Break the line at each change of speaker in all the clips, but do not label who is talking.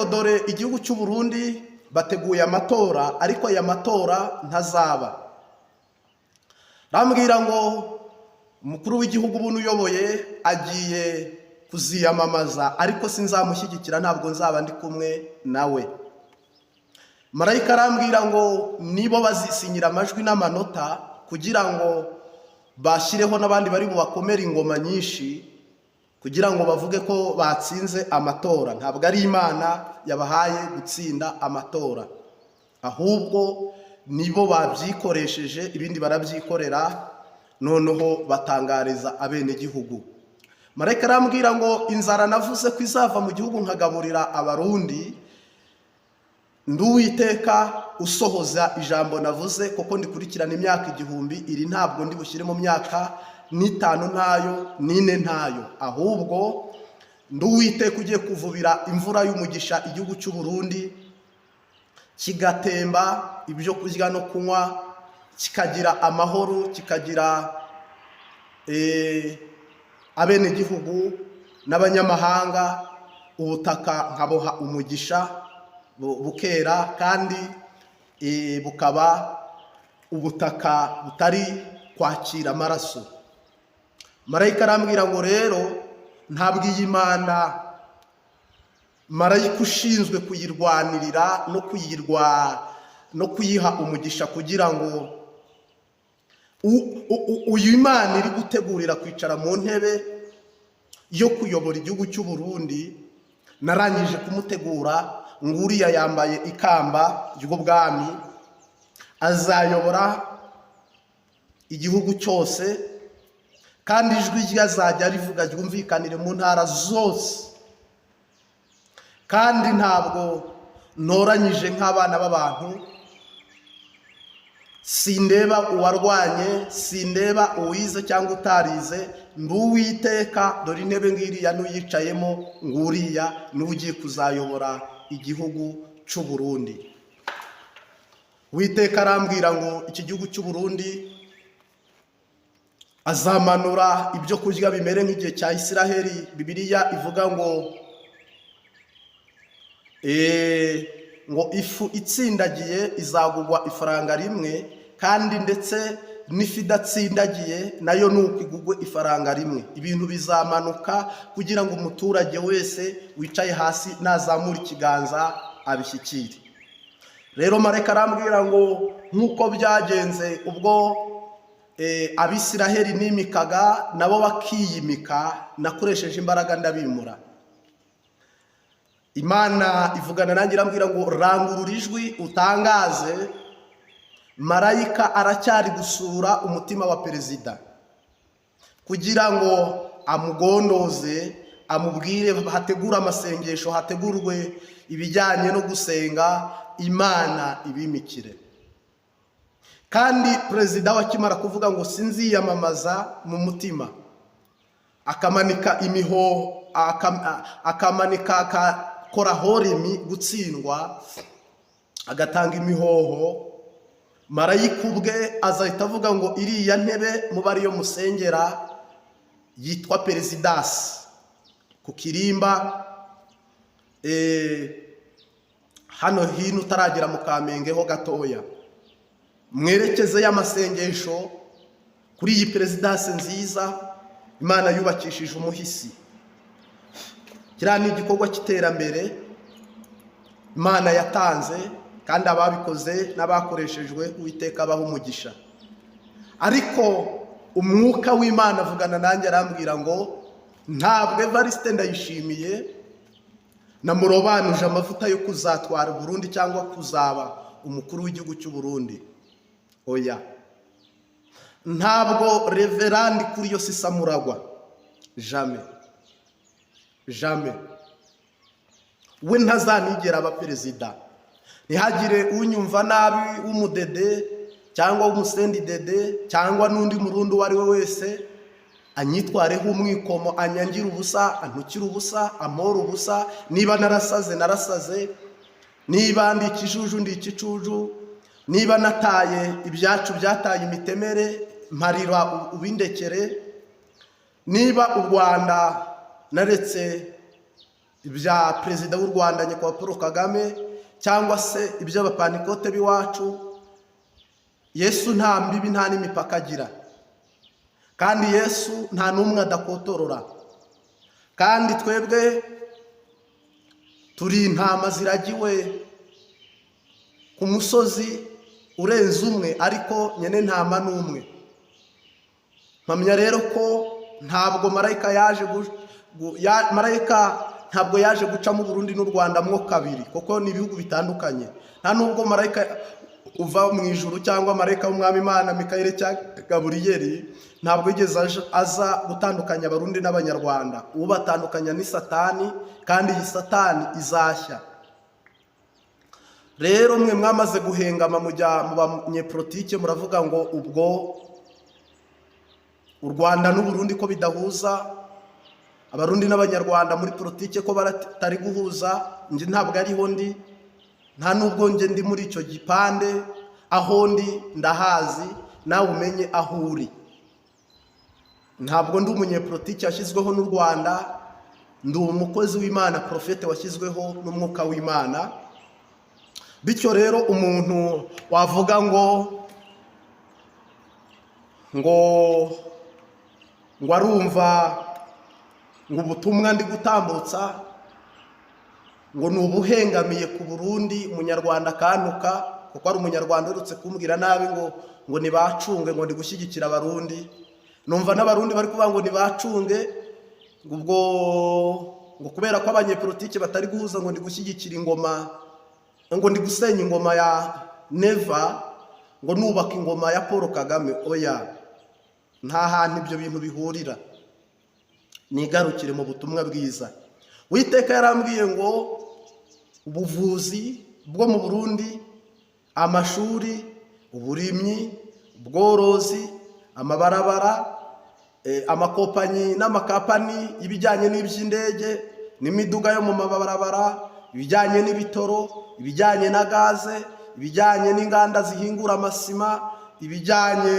ngo dore igihugu cy'u Burundi bateguye amatora, ariko aya matora ntazaba. Rambwira ngo umukuru w'igihugu buno uyoboye agiye kuziyamamaza, ariko sinzamushyigikira, ntabwo nzaba ndi kumwe nawe. Marayika arambwira ngo nibo bazisinyira amajwi n'amanota kugira ngo bashyireho n'abandi bari bubakomera ingoma nyinshi kugira ngo bavuge ko batsinze amatora. Ntabwo ari Imana yabahaye gutsinda amatora, ahubwo nibo babyikoresheje, ibindi barabyikorera, noneho batangariza abenegihugu. Marayika arambwira ngo inzara navuze ko izava mu gihugu nkagaburira abarundi, ndi Uwiteka usohoza ijambo navuze, kuko ndikurikirana imyaka 1000, iri ntabwo ndi bushyire mu myaka 5 ntayo 4 ntayo, ahubwo ndi Uwiteka ugiye kuvubira imvura y'umugisha igihugu cy'u Burundi, kigatemba ibyo kurya no kunywa, kikagira amahoro, kikagira abenegihugu n'abanyamahanga, ubutaka nkaboha umugisha bukera, kandi bukaba ubutaka butari kwakira amaraso. Marayika arambwira ngo rero ntabwo iyi Mana marayika ushinzwe kuyirwanirira no kuyiha umugisha kugira ngo uyu Imana iri gutegurira kwicara mu ntebe yo kuyobora igihugu cy'u Burundi, narangije kumutegura. Nguriya yambaye ikamba ry'ubwami, azayobora igihugu cyose, kandi ijwi rye azajya rivuga ryumvikanire mu ntara zose, kandi ntabwo ntoranyije nk'abana b'abantu. Sindeba uwarwanye, sindeba uwize cyangwa utarize, ndi Uwiteka, dore intebe ngiriya n'uyicayemo, nguriya niwe ugiye kuzayobora igihugu cy'u Burundi. Uwiteka arambwira ngo iki gihugu cy'u Burundi azamanura ibyo kurya bimere nk'igihe cya Isiraheli. Bibiliya ivuga ngo ifu itsindagiye izagugwa ifaranga rimwe, kandi ndetse n'ifi idatsindagiye nayo nuko igugwe ifaranga rimwe. Ibintu bizamanuka kugira ngo umuturage wese wicaye hasi nazamura ikiganza abishyikire. Rero Marayika arambwira ngo nk'uko byagenze ubwo Abisiraheli nimikaga nabo bakiyimika, nakoresheje imbaraga ndabimura. Imana ivugana nanjye irambwira ngo rangurura ijwi utangaze, Marayika aracyari gusura umutima wa perezida kugira ngo amugondoze, amubwire hategura amasengesho, hategurwe ibijyanye no gusenga, Imana ibimikire. Kandi perezida wakimara kuvuga ngo sinziyamamaza mu mutima, akamanika imiho, akamanika akakora horemi gutsindwa, agatanga imihoho, Marayika ubwe azahita avuga ngo iriya ntebe muba ariyo musengera yitwa perezidansi ku Kirimba, hano hino utaragera mu Kamenge ho gatoya, mwerekeze y'amasengesho kuri iyi perezidansi nziza Imana yubakishije umuhisi. Kiriya ni igikorwa cy'iterambere Imana yatanze, kandi ababikoze n'abakoreshejwe Uwiteka abaha umugisha. Ariko umwuka w'Imana avugana nanjye arambwira ngo ntabwo Evariste Ndayishimiye namurobanuje amavuta yo kuzatwara Burundi cyangwa kuzaba umukuru w'igihugu cy'u Burundi. Oya, ntabwo Reverandi Kuriyo Sisamuragwa, jamais jamais, we ntazanigera aba perezida. Ntihagire unyumva nabi w'umudede cyangwa w'umusendi dede cyangwa n'undi murundi uwo ari we wese anyitwareho umwikomo, anyangira ubusa, antukira ubusa, amora ubusa. Niba narasaze narasaze, niba ndi ikijuju ndi ikicuju, niba nataye ibyacu byataye imitemere mparira ubindekere, niba u Rwanda naretse ibya perezida w'u Rwanda nyakubahwa Paul Kagame cyangwa se iby'abapanikote b'iwacu, Yesu nta mbibi nta n'imipaka agira, kandi Yesu nta n'umwe adakotorora, kandi twebwe turi intama ziragiwe ku musozi urenze umwe, ariko nyene ntama n'umwe. Mpamya rero ko ntabwo marayika ntabwo yaje guca mu Burundi n'u Rwanda mwo kabiri, kuko ni ibihugu bitandukanye. Nta nubwo marayika uva mu ijuru cyangwa marayika w'umwami Imana Mikayeli cyangwa Gaburiyeli ntabwo yigeze aza gutandukanya abarundi n'abanyarwanda. Ubatandukanya ni Satani, kandi iyi Satani izashya. Rero mwe mwamaze guhengama mujya mu banyepolitike muravuga ngo ubwo u Rwanda n'u Burundi ko bidahuza, abarundi n'abanyarwanda muri politike ko baratari guhuza. Nje ntabwo ariho ndi, nta nubwo nje ndi muri icyo gipande. Aho ndi ndahazi, nawe umenye aho uri. Ntabwo ndi umunyepolitike washyizweho n'u Rwanda, ndi umukozi w'Imana, profete washyizweho n'umwuka w'Imana. Bityo rero umuntu wavuga ngo arumva ngo ubutumwa ndi gutambutsa ngo ni ubuhengamiye ku Burundi, umunyarwanda kanuka, kuko ari umunyarwanda urutse kumbwira nabi ngo nibacunge, ngo ndi gushyigikira abarundi. Numva n'abarundi bari kuvuga ngo nibacunge, ngo kubera ko abanyepolitike batari guhuza ngo ndi gushyigikira ingoma, ngo ndi gusenya ingoma ya Neva, ngo nubaka ingoma ya Paul Kagame. Oya, nta hantu ibyo bintu bihurira. Nigarukire mu butumwa bwiza. Uwiteka yarambwiye ngo ubuvuzi bwo mu Burundi, amashuri, uburimyi, ubworozi, amabarabara, amakompanyi n'amakapani, ibijyanye n'iby'indege n'imiduga yo mu mabarabara, ibijyanye n'ibitoro, ibijyanye na gaze, ibijyanye n'inganda zihingura amasima, ibijyanye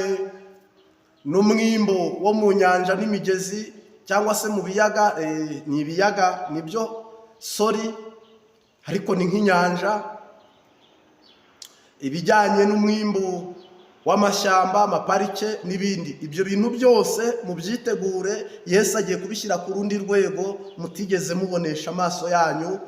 n'umwimbo wo mu nyanja n'imigezi cyangwa se mu biyaga. Ni ibiyaga nibyo, sorry, ariko ni nk'inyanja. Ibijyanye n'umwimbo w'amashyamba, amaparike n'ibindi. Ibyo bintu byose mubyitegure, Yesu agiye kubishyira ku rundi rwego mutigeze mubonesha amaso yanyu.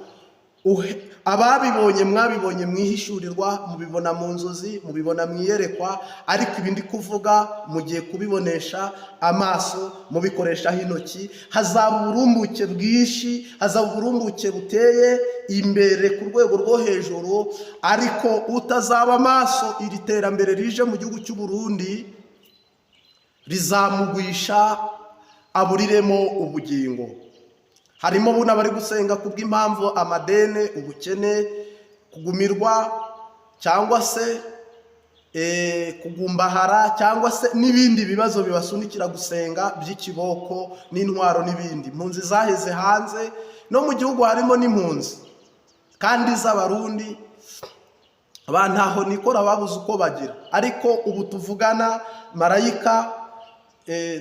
Ababibonye mwabibonye mwihishurirwa, mubibona mu nzozi, mubibona mwiyerekwa, ariko ibindi kuvuga mugiye kubibonesha amaso, mubikoreshaho intoki. Hazaba uburumbuke bwinshi, hazaba uburumbuke buteye imbere ku rwego rwo hejuru, ariko utazaba amaso iri terambere rije mu gihugu cy'u Burundi rizamugwisha, aburiremo ubugingo. Harimo buna bari gusenga kubw'impamvu amadene, ubukene, kugumirwa, cyangwa se kugumbahara, cyangwa se n'ibindi bibazo bibasunikira gusenga by'ikiboko n'intwaro n'ibindi. Impunzi zaheze hanze, no mu gihugu harimo n'impunzi kandi z'abarundi. Abantu aho nikora babuze uko bagira, ariko ubu tuvugana marayika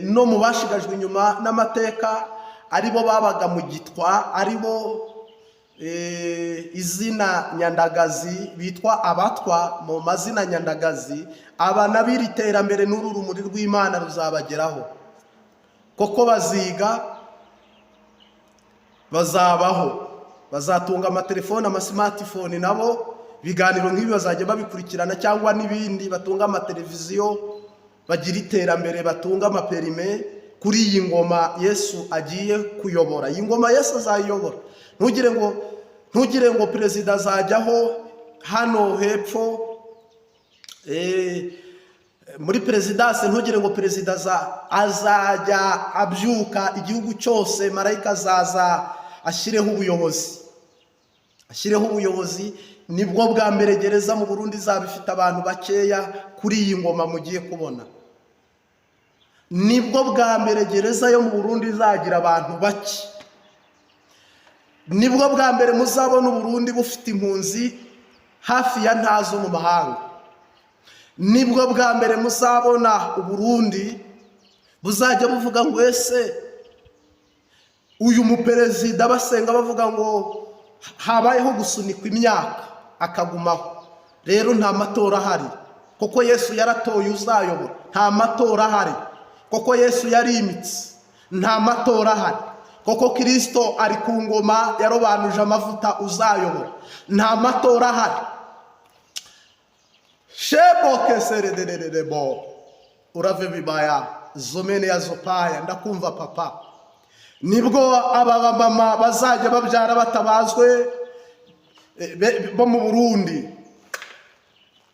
no mu bashigajwe inyuma n'amateka, aribo babaga mu gitwa, aribo izina nyandagazi bitwa abatwa mu mazina nyandagazi. Aba nabiri terambere n'uru rumuri rw'Imana ruzabageraho, koko baziga, bazabaho, bazatunga amatelefone, amasmartphone, nabo ibiganiro nk'ibi bazajya babikurikirana, cyangwa n'ibindi, batunga amateleviziyo, bagira iterambere, batunga amaperime. Kuri iyi ngoma Yesu agiye kuyobora, iyi ngoma Yesu azayobora. Ntugire ngo perezida azajyaho hano hepfo muri perezidanse, ntugire ngo perezida azajya abyuka igihugu cyose, marayika azaza ashyireho ubuyobozi. Nibwo bwa mbere gereza mu Burundi izaba ifite abantu bakeya kuri iyi ngoma mugiye kubona. Nibwo bwa mbere gereza yo mu Burundi izagira abantu bake. Nibwo bwa mbere muzabona Burundi bufite impunzi hafi ya ntazo mu mahanga. Nibwo bwa mbere muzabona Burundi buzajya buvuga ngo ese uyu muperezida basenga bavuga ngo habayeho gusunikwa imyaka akagumaho. Rero nta matora ahari, kuko Yesu yaratoye uzayobora. Nta matora ahari, kuko Yesu yarimitse. Nta matora ahari, kuko Kristo ari ku ngoma yarobanuje amavuta uzayobora. Nta matora ahari. Sheboke serederebo urave bibaya zomene ya zopaya. Ndakumva papa, nibwo aba mama bazajya babyara batabazwe bo mu Burundi.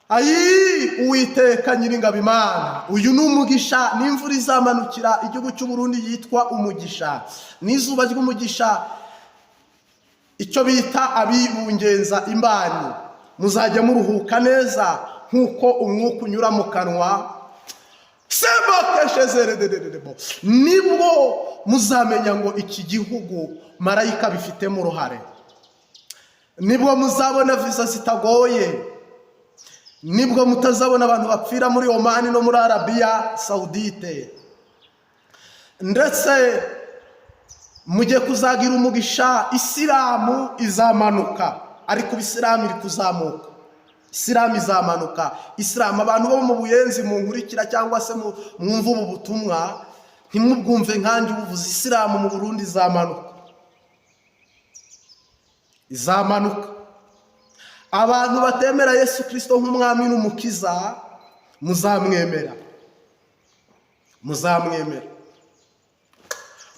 Ayi Uwiteka Nyiringabo Imana, uyu ni umugisha. N'imvura izamanukira igihugu cy'u Burundi yitwa umugisha, n'izuba ry'umugisha, icyo bita abibungenza imbanyi. Muzajya muruhuka neza nk'uko umwuka unyura mu kanwa. Nibwo muzamenya ngo iki gihugu marayika bifitemo uruhare. Nibwo muzabona visa zitagoye. Nibwo mutazabona abantu bapfira muri Oman no muri Arabia Saudite. Ndetse mujye kuzagira umugisha. Isilamu izamanuka, ariko Isilamu iri kuzamuka. Isilamu izamanuka. Isilamu, abantu bo mu Buyenzi munkurikira cyangwa se mwumva ubu butumwa, ntimubwumve nkanjye ubuvuze. Isilamu mu Burundi izamanuka, izamanuka. Abantu batemera Yesu Kristo nk'umwami n'umukiza muzamwemera, muzamwemera.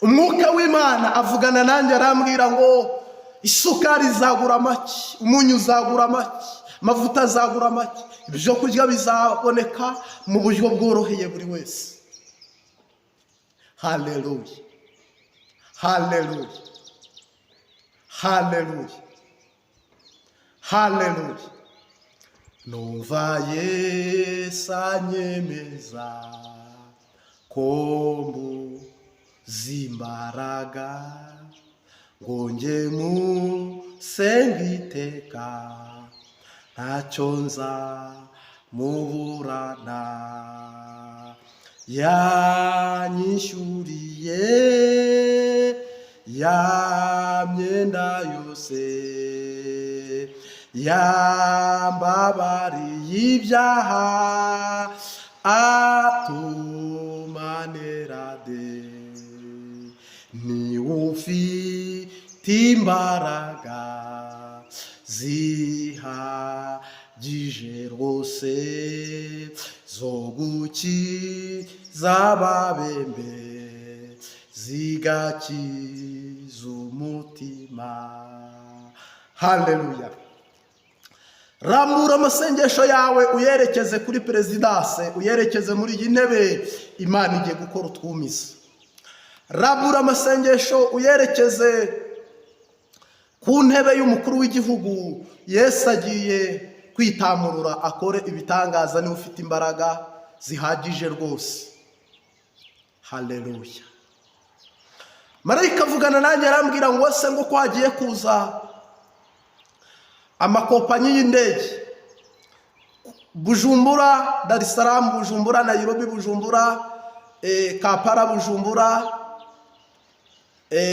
Umwuka w'Imana avugana nanjye arambwira ngo isukari izagura make, umunyu uzagura make, amavuta azagura make. Ibyo kurya bizaboneka mu buryo bworoheye buri wese. Haleluya, haleluya, haleluya, haleluya. Numva Yesu anyemeza ko mbuzimbaraga ngo njye musenga iteka, ntacyo nzamuburana. Yanyishyuriye ya myenda yose, yambabariye ibyaha, atumanera de. Ni ufite imbaraga zihagije rwose zo gukiza ababembe, zigakiza umutima. Haleluya. Rambura amasengesho yawe uyerekeze kuri perezidanse, uyerekeze muri iyi ntebe Imana igiye gukora utwumiza. Rambura amasengesho uyerekeze ku ntebe y'umukuru w'igihugu. Yesu agiye kwitamurura akore ibitangaza. Niwe ufite imbaraga zihagije rwose. Haleluya. Marayika avugana nanjye arambwira ngo se ngo ko hagiye kuza amakompanyi y'indege, Bujumbura, Dar es Salaam, Bujumbura, Nairobi, Bujumbura, Kampala, Bujumbura,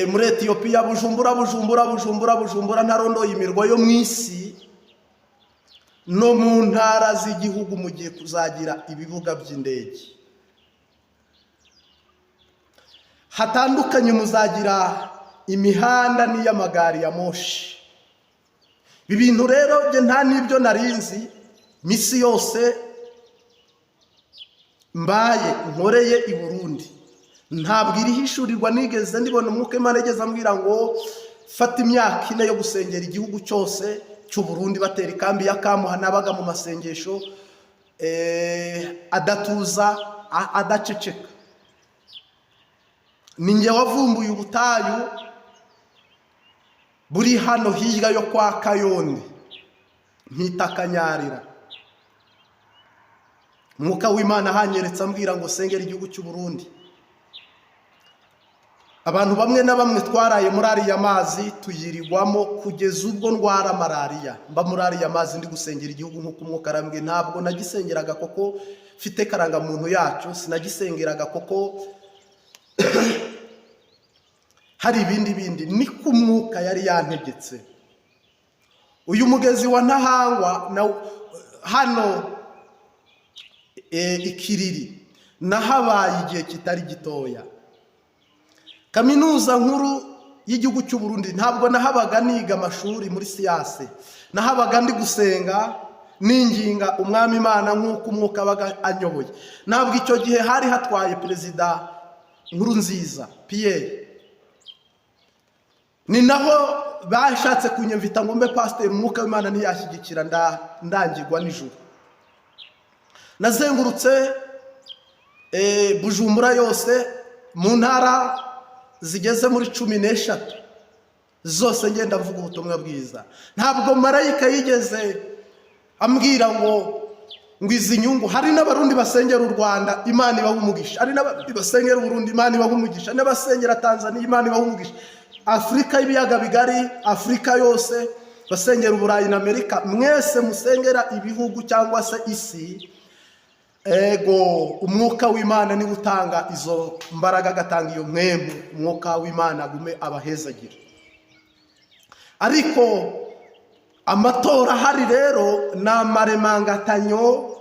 muri Ethiopia, Bujumbura, ntarondoye imirwa yo mu isi no mu ntara z'igihugu. Mugiye kuzagira ibibuga by'indege hatandukanye, muzagira imihanda n'iy'amagari ya moshi. Ibi bintu rero nge nta n'ibyo narinzi. Misi yose mbaye nkoreye i Burundi ntabwo irihishurirwa nigeze ndibona. Umwuka Imana igeze ambwira ngo fata imyaka 4 yo gusengera igihugu cyose cy'u Burundi, batera ikambi ya Kamuha. Nabaga mu masengesho adatuza adaceceka. Ninjye wavumbuye ubutayu buri hano hirya yo kwa Kayonde mpita Kanyarira. Umwuka w'Imana hanyeretse ambwira ngo sengera igihugu cy'u Burundi. Abantu bamwe na bamwe twaraye muri ariya mazi tuyirirwamo kugeza ubwo ndwara malaria. Mba muri ariya mazi ndi gusengera igihugu nk'uko umwuka arambwiye. Ntabwo nagisengeraga koko mfite karangamuntu yacu, sinagisengeraga koko hari ibindi niko umwuka yari yantegetse. Uyu mugezi wa Ntahangwa na hano Ikiriri nahabaye igihe kitari gitoya. Kaminuza nkuru y'igihugu cy'u Burundi ntabwo nahabaga niga amashuri muri siyanse, nahabaga ndi gusenga ninginga umwami Imana nk'uko umwuka abaga anyoboye. Ntabwo icyo gihe hari hatwaye perezida Nkurunziza Pierre, ni naho bashatse kunyemvita ngo mbe pasiteri, umwuka w'Imana ntiyashyigikira ndangirwa nijoro. Nazengurutse Bujumbura yose, mu ntara zigeze muri 13 zose ngenda mvuga ubutumwa bwiza. Ntabwo marayika yigeze ambwira ngo izi nyungu. Hari n'abarundi basengera u Rwanda, Imana ibaha umugisha. Hari n'abandi basengera u Burundi, Imana ibaha umugisha. N'abasengera Tanzania, Imana ibaha umugisha. Afrika y'ibiyaga bigari, Afrika yose, basengera Uburayi na Amerika, mwese musengera ibihugu cyangwa se isi. Ego umwuka w'Imana ni utanga izo mbaraga, agatanga iyo mwembu. Umwuka w'Imana agume abahezagira. Ariko amatora hari rero n'amaremangatanyo,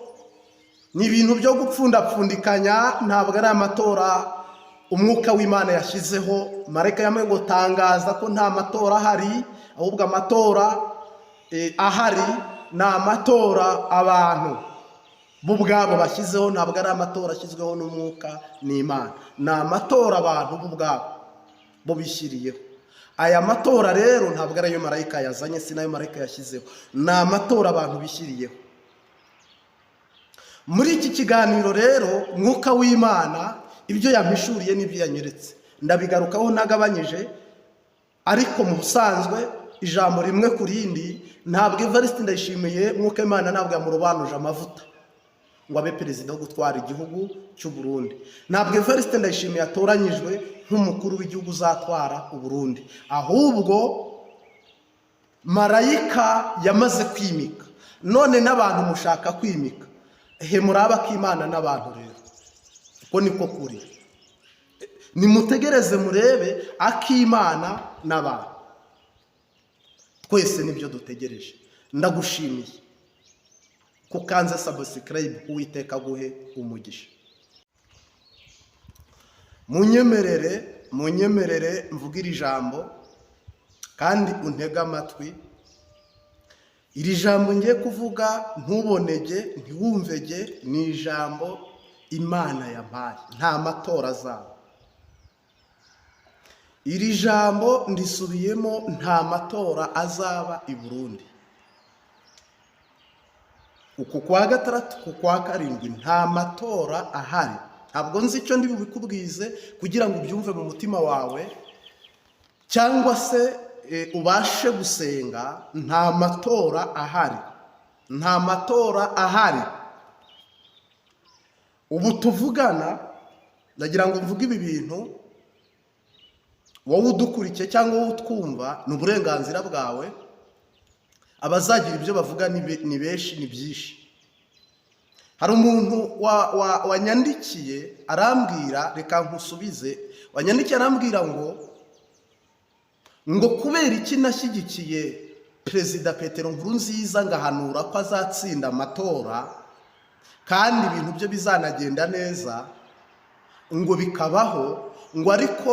ni ibintu byo gupfundapfundikanya. Ntabwo ari amatora umwuka w'Imana yashyizeho. Marayika yamwe ngo tangaza ko nta matora ahari, ahubwo amatora ahari ni amatora abantu bo ubwabo bashyizeho. Ntabwo ari amatora ashyizweho n'umwuka n'Imana, ni amatora abantu bo ubwabo bo bishyiriyeho. Aya matora rero ntabwo ari ayo marayika yazanye, si nayo marayika yashyizeho, ni amatora abantu bishyiriyeho. Muri iki kiganiro rero umwuka w'Imana ibyo yampishuriye n'ibyo yanyeretse ndabigarukaho nagabanyije, ariko mu busanzwe ijambo rimwe ku rindi. Ntabwo Evariste Ndayishimiye umwuka w'Imana ntabwo yamurobanuje amavuta ngo abe perezida wo gutwara igihugu cy'u Burundi. Ntabwo Evariste Ndayishimiye yatoranyijwe nk'umukuru w'igihugu uzatwara u Burundi, ahubwo marayika yamaze kwimika. None n'abantu mushaka kwimika, muraba k'Imana n'abantu rero uko niko kuri. Nimutegereze murebe ak'Imana n'abantu, twese nibyo dutegereje. Ndagushimiye kukanze subscribe, Uwiteka guhe umugisha. Munyemerere mvugira ijambo kandi untega amatwi. Iri jambo ngiye kuvuga ntubonege ntiwumvege, ni ijambo Imana yampaye, nta matora azaba. Iri jambo ndisubiyemo, nta matora azaba i Burundi. Uku kwa gatandatu, ku kwa karindwi nta matora ahari. Ntabwo nzi icyo ndi bubikubwize kugira ngo ubyumve mu mutima wawe cyangwa se ubashe gusenga. Nta matora ahari, nta matora ahari. Ubu tuvugana ndagira ngo mvuge ibi bintu, wowe udukurikiye cyangwa wowe utwumva, ni uburenganzira bwawe. Abazagira ibyo bavuga ni benshi, ni byinshi. Hari umuntu wanyandikiye arambwira, reka nkusubize. Wanyandikiye arambwira ngo kubera iki nashyigikiye perezida Petero Nkurunziza ngahanura ko azatsinda amatora kandi ibintu byo bizanagenda neza, ngo bikabaho, ngo ariko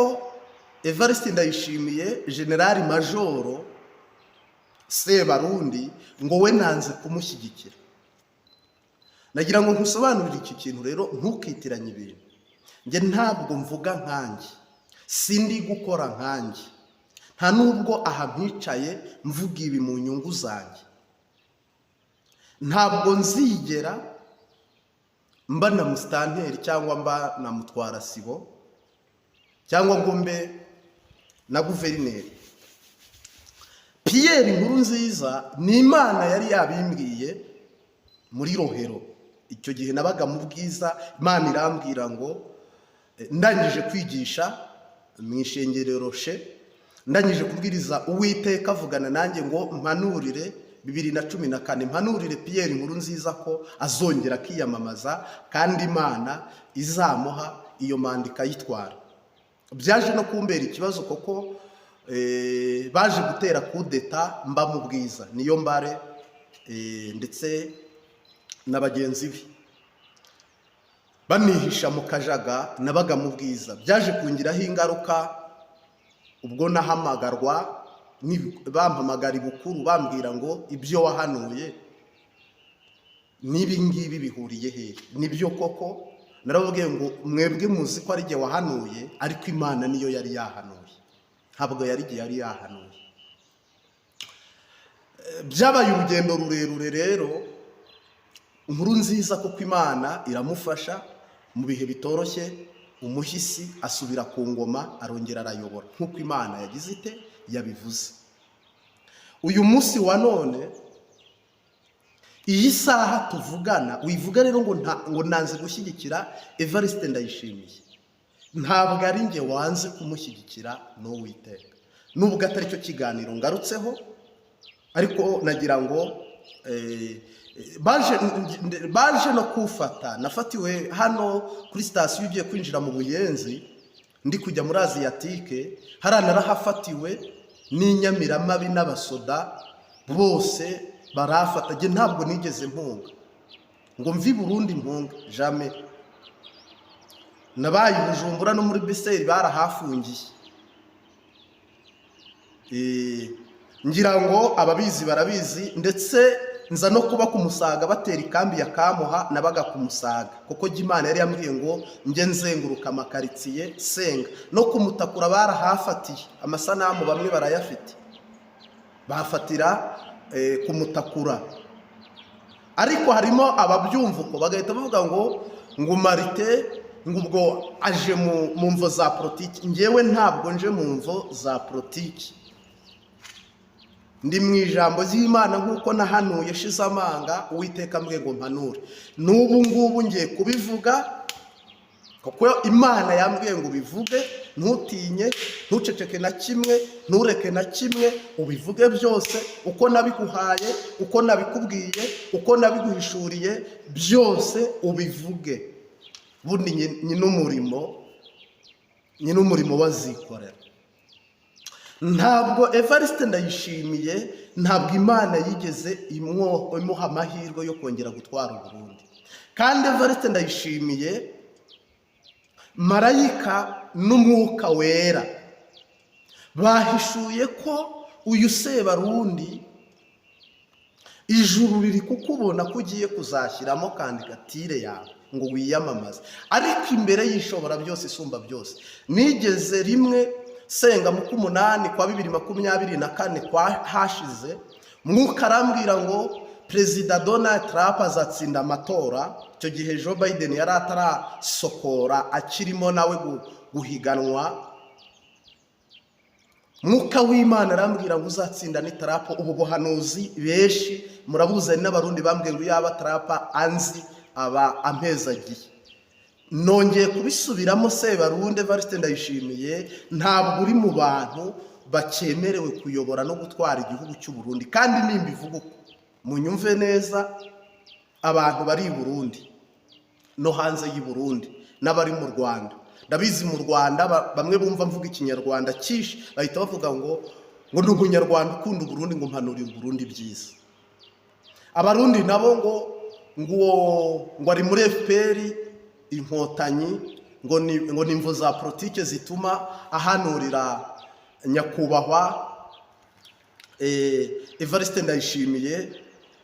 Evariste Ndayishimiye General Majoro Sebarundi ngo we nanze kumushyigikira. Nagira ngo nkusobanurire iki kintu rero, ntukitiranye ibintu. Nge ntabwo mvuga nkanjye, sindi gukora nkanjye, nta nubwo aha mpicaye mvuga ibi mu nyungu zanjye. Ntabwo nzigera mba na musitanteri cyangwa mba na mutwara sibo cyangwa ngo mbe na guverineri. Pierre Nkurunziza ni Imana yari yabimbwiye muri Rohero. Icyo gihe nabaga mu Bwiza, Imana irambwira ngo ndangije kwigisha mu ishengerero she, ndangije kubwiriza Uwiteka avugana nanjye ngo mpanurire 2014 mpanurire Pierre Nkurunziza ko azongera kwiyamamaza kandi Imana izamuha iyo mandika yitwara. byaje no kumbera ikibazo koko baje gutera kudeta mba mu Bwiza niyo mbare ndetse na bagenzi be banihisha mu Kajaga nabaga mu Bwiza. Byaje kungiraho ingaruka ubwo nahamagarwa bampamagara ibukuru bambwira ngo ibyo wahanuye nibi ngibi bihuriye hehe. Nibyo koko narababwiye ngo mwebwe muzi ko ari jye wahanuye, ariko Imana niyo yari yahanuye, ntabwo yari jye yari yahanuye. Byabaye urugendo rurerure rero, inkuru nziza kuko Imana iramufasha mu bihe bitoroshye. Umuhisi asubira ku ngoma, arongera arayobora nk'uko Imana yagize ite yabivuze. Uyu munsi wa none, iyi saha tuvugana, wivuga rero ngo nanze gushyigikira Evariste Ndayishimiye. Ntabwo ari njye wanze kumushyigikira n'Uwiteka, nubwo atari cyo kiganiro ngarutseho, ariko nagira ngo baje no kufata. Nafatiwe hano kuri sitasiyo ugiye kwinjira mu Buyenzi ndi kujya muri Asiatike, haranarahafatiwe n'inyamiramabi n'abasoda bose barafata. Jye ntabwo nigeze mpunga ngo mvi Burundi mpunga, jamais. Nabaye Bujumbura no muri Biseri barahafungiye. Ngira ngo ababizi barabizi, ndetse nza no kuba ku Musaga batera ikambi ya Kamuha, nabaga ku Musaga kuko Imana yari yambwiye ngo nje nzenguruka amakaritsiye senga. No kumutakura barahafatiye, amasanamu bamwe barayafite, bafatira kumutakura. Ariko harimo ababyumva uko bagahita bavuga ngo Marite ngubwo aje mu mvo za politiki. Ngewe ntabwo nje mu mvo za politiki, ndi mu ijambo ry'Imana nk'uko nahanuye shize amanga Uwiteka mbwe ngo mpanure. N'ubu ngubu ngiye kubivuga kuko Imana yambwiye ngo bivuge, ntutinye, ntuceceke na kimwe, ntureke na kimwe, ubivuge byose uko nabiguhaye, uko nabikubwiye, uko nabiguhishuriye, byose ubivuge. Bundi nyine umurimo wazikorera. Ntabwo Evariste Ndayishimiye, ntabwo Imana yigeze imuha amahirwe yo kongera gutwara Burundi. Kandi Evariste Ndayishimiye, marayika n'umwuka wera bahishuye ko uyu Sebarundi ijuru riri kukubona ko ugiye kuzashyiramo kandidatire yawe ngo wiyamamaze. Ariko imbere y'ishobora byose isumba byose, nigeze rimwe senga mu k'umunani kwa 2024 kwa hashize, mwuka arambwira ngo Perezida Donald Trump azatsinda amatora. Icyo gihe Joe Biden yari atarasokora, akirimo nawe guhiganwa. Mwuka w'Imana arambwira ngo uzatsinda ni Trump. Ubu buhanuzi benshi murabuze, n'abarundi bambwiye ngo yaba Trump anzi aba ampezagiye. Nongeye kubisubiramo, Sebarundi Evariste Ndayishimiye ntabwo uri mu bantu bakemerewe kuyobora no gutwara igihugu cy'u Burundi. Kandi nimbivuga uko, munyumve neza, abantu bari i Burundi no hanze y'u Burundi n'abari mu Rwanda, ndabizi mu Rwanda bamwe bumva mvuga ikinyarwanda cyinshi bahita bavuga ngo ni umunyarwanda ukunda Burundi, ngo mpanuriye Burundi byiza. Abarundi nabo ngo ari muri FPR inkotanyi, ngo ni imvo za politike zituma ahanurira nyakubahwa Evariste Ndayishimiye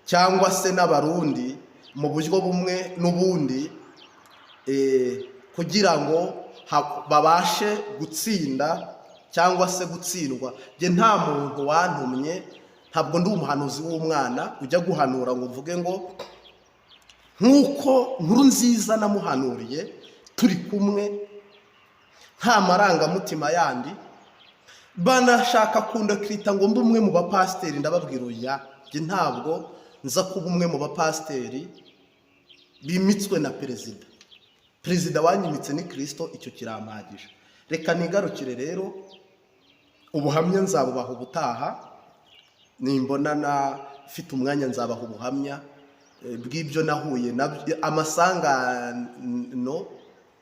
cyangwa se n'abarundi mu buryo bumwe n'ubundi, kugira ngo babashe gutsinda cyangwa se gutsindwa. Nge nta muntu wantumye, ntabwo ndi umuhanuzi w'umwana ujya guhanura ngo mvuge ngo nk'uko Nkurunziza namuhanuriye turi kumwe, nta marangamutima yandi. Banashaka kundakirita ngo mbe umwe mu bapasiteri, ndababwira oya, nge ntabwo nza kuba umwe mu bapasiteri bimitswe na perezida. Perezida wanyimitse ni Kristo, icyo kirampagije. Reka nigarukire rero, ubuhamya nzabubaha ubutaha, nimbona nafite umwanya nzabaha ubuhamya bw'ibyo nahuye nabyo,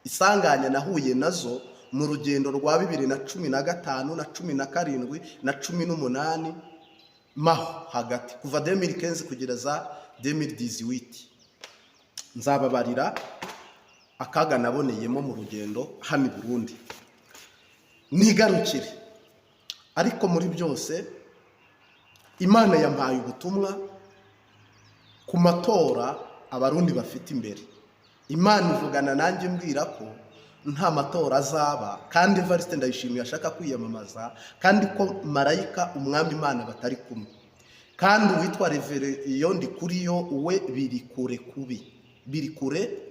isanganya nahuye nazo mu rugendo rwa 2015 na 17 na 18 maho hagati kuva 2015 kugera za 2018. Nzababarira akaga naboneyemo mu rugendo hano i Burundi nigarukire, ariko muri byose Imana yampaye ubutumwa ku matora abarundi bafite imbere. Imana ivugana nanjye mbwira ko nta matora azaba, kandi Evariste Ndayishimiye ashaka kwiyamamaza, kandi ko marayika umwami Imana batari kumwe, kandi uwitwa Reverend Ndikuriyo we biri kure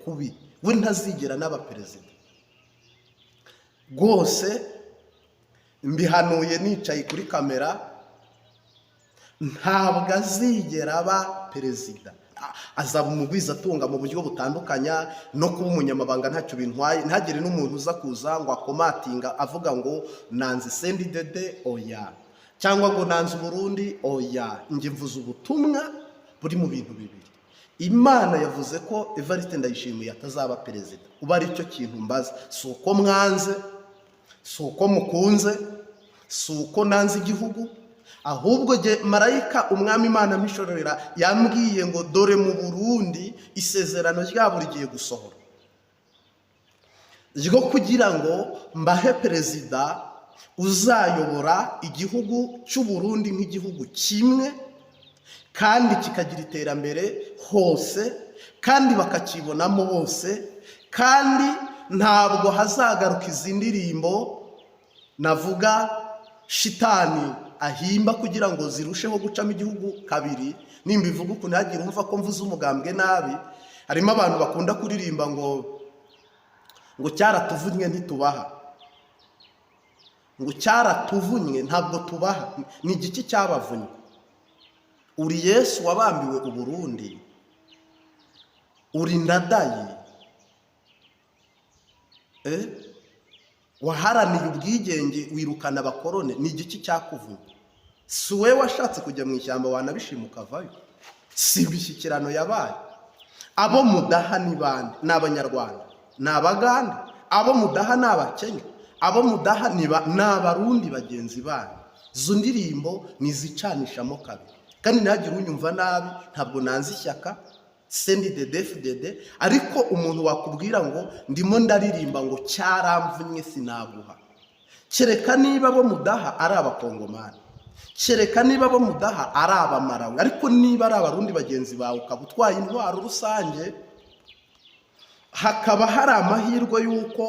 kubi we ntazigera n'aba perezida rwose. Mbihanuye nicaye kuri kamera, ntabwo azigera aba perezida. Azaba umugwiza atunga mu buryo butandukanya, no kuba umunyamabanga ntacyo bintwaye. Ntagire n'umuntu uza kuza ngo akomatinga avuga ngo nanze CNDD oya, cyangwa ngo nanze Burundi oya. Nge mvuze ubutumwa buri mu bintu bibiri. Imana yavuze ko Evariste Ndayishimiye atazaba perezida. Uba ari cyo kintu mbaza, si uko mwanze, si uko mukunze, si uko nanze igihugu, ahubwo marayika umwami Imana mishorera yambwiye ngo dore mu Burundi isezerano ryabo rigiye gusohora ryo kugira ngo mbahe perezida uzayobora igihugu cy'u Burundi nk'igihugu kimwe, kandi kikagira iterambere hose, kandi bakakibonamo bose, kandi ntabwo hazagaruka izi ndirimbo navuga shitani ahimba kugira ngo zirusheho gucamo igihugu kabiri. Nimba ivuga ukuntu hagira umva ko mvuze umugambwe nabi, harimo abantu bakunda kuririmba ngo cyaratuvunnye ntitubaha, ngo cyaratuvunnye ntabwo tubaha. Ni igiki cyabavunnye? Uri Yesu wabambiwe u Burundi, uri Ndadaye waharaniye ubwigenge wirukana abakorone. Ni igiki cyakuvunnye? Si we washatse kujya mu ishyamba wanabishima ukavayo? Si imishyikirano yabaye? Abo mudaha ni bande? Ni Abanyarwanda? Ni Abaganda? Abo mudaha ni Abakenya? Abo mudaha ni Abarundi bagenzi banyu. Izo ndirimbo nizicanishamo kabiri, kandi ntihagire unyumva nabi. Ntabwo nanze ishyaka CNDD-FDD, ariko umuntu wakubwira ngo ndimo ndaririmba ngo cyaramvunnye sinaguha, kereka niba abo mudaha ari Abakongomani, kereka niba abo mudaha ari Abamarawi. Ariko niba ari Abarundi bagenzi bawe ukaba utwaye intwaro rusange, hakaba hari amahirwe y'uko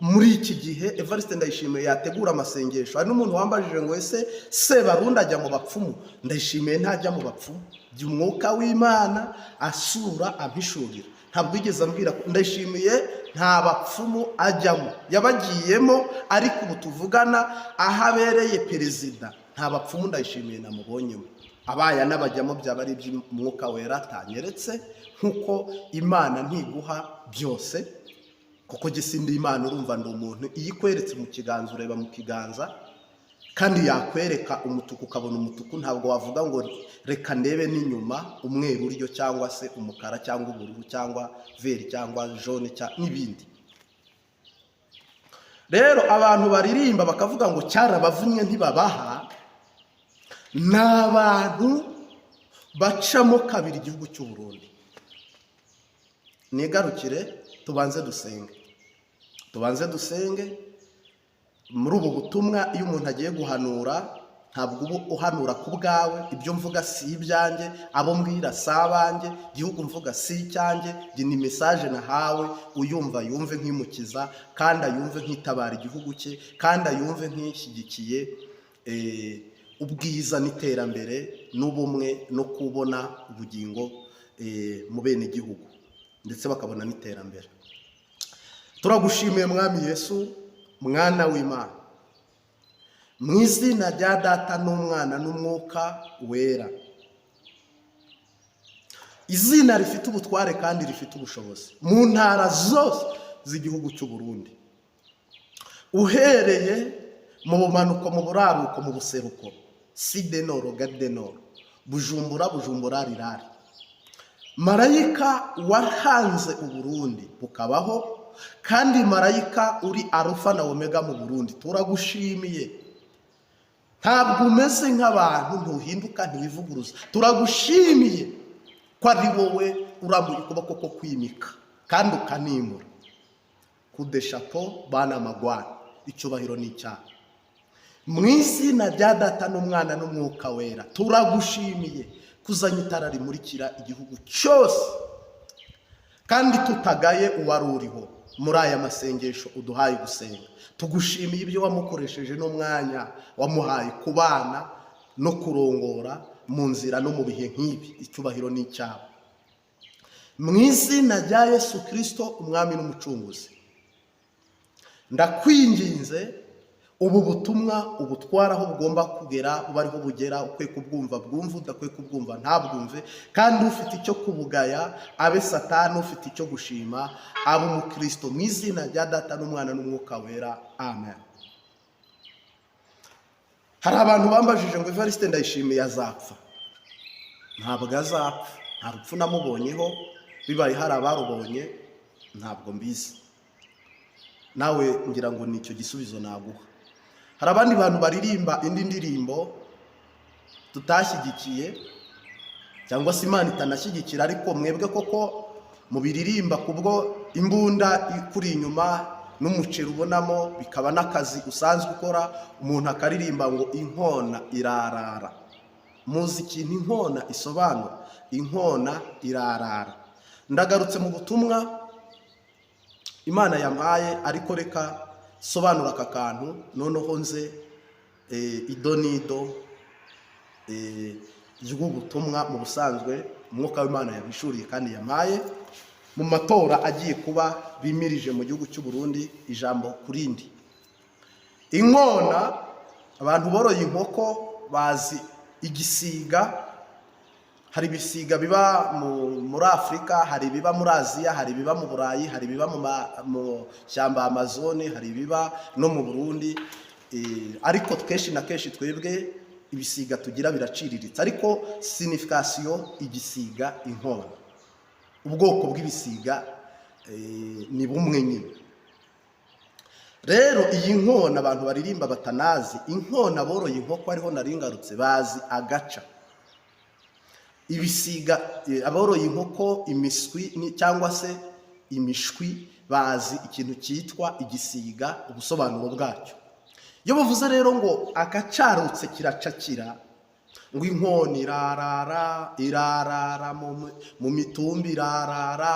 muri iki gihe Evariste Ndayishimiye yategura amasengesho. Hari n'umuntu wambajije ngo ese Sebarundi ajya mu bapfumu? Ndayishimiye ntajya mu bapfumu, by'umwuka w'Imana asura ampishurira. Ntabwo yigeze ambwira ko Ndayishimiye nta bapfumu ajyamo, yabagiyemo, ariko ubu tuvugana aho abereye perezida nta bapfumu Ndayishimiye namubonyemo. Abaya n'abajyamo byaba ari iby'umwuka wera atanyeretse, nkuko Imana ntiguha byose, kuko gisindi Imana urumva ndi umuntu. Iyo ikweretse mu kiganza ureba mu kiganza, kandi yakwereka umutuku ukabona umutuku. Ntabwo wavuga ngo reka ndebe n'inyuma umweru uryo, cyangwa se umukara, cyangwa ubururu, cyangwa veri, cyangwa jaune, n'ibindi. Rero abantu baririmba bakavuga ngo cyarabavunnye ntibabaha, ni abantu bacamo kabiri igihugu cy'u Burundi. Nigarukire tubanze dusenge. Muri ubu butumwa iyo umuntu agiye guhanura, ntabwo uba uhanura ku bwawe. Ibyo mvuga si ibyanjye, abo mbwira si abanjye, igihugu mvuga si icyanjye. Ni message nahawe, uyumva yumve nk'imukiza, kandi ayumve nk'itabara igihugu cye, kandi ayumve nk'ishyigikiye ubwiza n'iterambere n'ubumwe no kubona ubugingo mu bene igihugu, ndetse bakabona n'iterambere. Turagushimiye Mwami Yesu, Mwana w'Imana, mu izina rya Data n'Umwana n'Umwuka wera, izina rifite ubutware kandi rifite ubushobozi mu ntara zose z'igihugu cy'u Burundi, uhereye mu bumanuko, mu buraruko, mu buseruko, Side Nord, Gade Nord, Bujumbura rirari. Marayika wahanze u Burundi bukabaho, kandi marayika uri Alpha na Omega mu Burundi, turagushimiye. Ntabwo umeze nk'abantu, ntuhinduka, ntiwivuguruza. Turagushimiye ko ari wowe urambuye ukuboko ko kwimika kandi ukanimura. Kudeshapo bana magwana, icyubahiro n'icyaha. Mu izina rya Data n'Umwana n'Umwuka Wera, turagushimiye kuzanya itara rimurikira igihugu cyose, kandi tutagaye uwari uriho muri aya masengesho uduhaye gusenga. Tugushimiye ibyo wamukoresheje n'umwanya wamuhaye kubana no kurongora mu nzira no mu bihe nk'ibi, icyubahiro n'icyaha. Mu izina rya Yesu Kristo umwami n'umucunguzi, ndakwinginze ubu butumwa ubutwara aho bugomba kugera, uba ariho bugera. Ukwiye kubwumva bwumva, udakwiye kubwumva ntabwumve. Kandi ufite icyo kubugaya abe Satani, ufite icyo gushima abe umukristo. Mu izina rya Data n'Umwana n'Umwuka Wera, amen. Hari abantu bambajije ngo Evariste Ndayishimiye azapfa. Ntabwo azapfa, nta rupfu namubonyeho. Bibaye hari abarubonye ntabwo mbizi. Nawe ngira ngo nicyo gisubizo naguha. Hari abandi bantu baririmba indi ndirimbo tutashyigikiye cyangwa se Imana itanashyigikira, ariko mwebwe koko mubiririmba kubwo imbunda ikuri inyuma n'umuceri ubonamo, bikaba n'akazi usanzwe ukora. Umuntu akaririmba ngo inkona irarara. Muzi ikintu inkona isobanura? Inkona irarara. Ndagarutse mu butumwa Imana yampaye, ariko reka sobanura aka kantu noneho nze idonido y'ubutumwa. Mu busanzwe umwuka w'Imana yabishuriye kandi yampaye mu matora agiye kuba bimirije mu gihugu cy'u Burundi, ijambo kurindi. Inkona, abantu boroye inkoko bazi igisiga. Hari ibisiga biba muri Afurika, hari ibiba muri Aziya, hari ibiba mu Burayi, hari ibiba mu shyamba Amazone, hari ibiba no mu Burundi. Ariko kenshi na kenshi twebwe ibisiga tugira biraciriritse, ariko signification igisiga inkona, ubwoko bw'ibisiga ni bumwe nyine. Rero iyi nkona abantu baririmba batanazi, inkona boroye inkoko ariho naringarutse bazi agaca. Ibisiga aboroye inkoko, imiswi cyangwa se imishwi, bazi ikintu cyitwa igisiga, ubusobanuro bwacyo. Iyo bavuze rero ngo agacarutse kiracakira, ngo inkona irarara, irarara mu mitumba, irarara,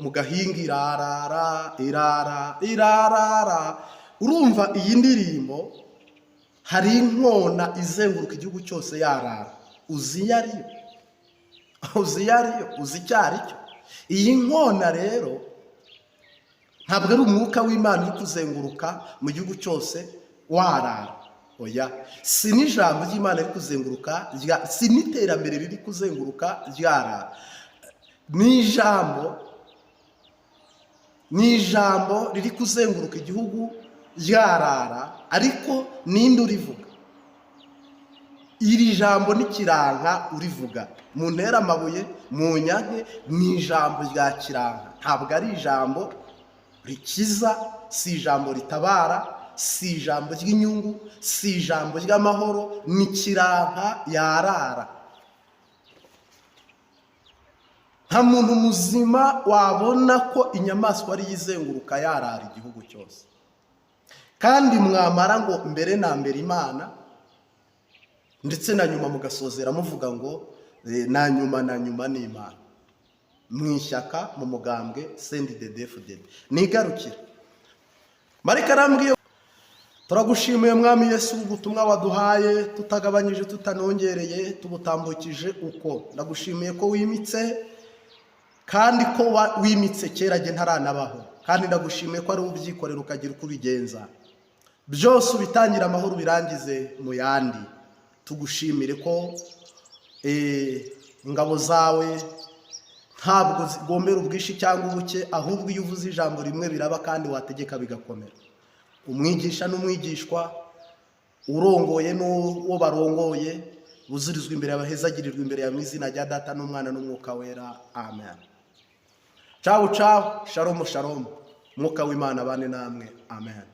mu gahinga irarara, irarara. Urumva iyi ndirimbo, hari inkona izenguruka igihugu cyose yarara. Uzi iyo ariyo? Uzi iyo ariyo? Uzi icyo ari cyo? Iyi nkona rero ntabwo ari umwuka w'Imana uri kuzenguruka mu gihugu cyose warara. Oya, si n'ijambo ry'Imana riri kuzenguruka, si n'iterambere riri kuzenguruka ryarara. Ni ijambo riri kuzenguruka igihugu ryarara, ariko ninde urivuga? Iri jambo n'ikiranka urivuga. Mu ntera amabuye, mu nyanke, ni ijambo rya kiranka. Ntabwo ari ijambo rikiza, si ijambo ritabara, si ijambo ry'inyungu, si ijambo ry'amahoro, ni kiranka yarara. Nta muntu muzima wabona ko inyamaswa ari yizenguruka yarara igihugu cyose. Kandi mwamara ngo mbere na mbere Imana, ndetse na nyuma mugasozera muvuga ngo na nyuma ni Imana. Mu ishyaka, mu mugambwe CNDD-FDD. Nigarukira. Marika arambwiye, turagushimiye Mwami Yesu ubutumwa waduhaye, tutagabanyije tutanongereye, tubutambukije uko. Ndagushimiye ko wimitse, kandi ko wimitse kera jye ntaranabaho. Kandi ndagushimiye ko ari ubyikorera ukagira uko ubigenza. Byose ubitangira amahoro birangize mu yandi. Tugushimire ko ingabo zawe ntabwo zigombera ubwishi cyangwa ubuke, ahubwo iyo uvuze ijambo rimwe biraba kandi wategeka bigakomera. Umwigisha n'umwigishwa, urongoye n'uwo barongoye, buzirizwa imbere y'abahezagirirwa imbere ya mu izina rya Data n'Umwana n'Umwuka Wera, amen. cawu cawu, shalom shalom, mwuka w'Imana abane namwe, amen.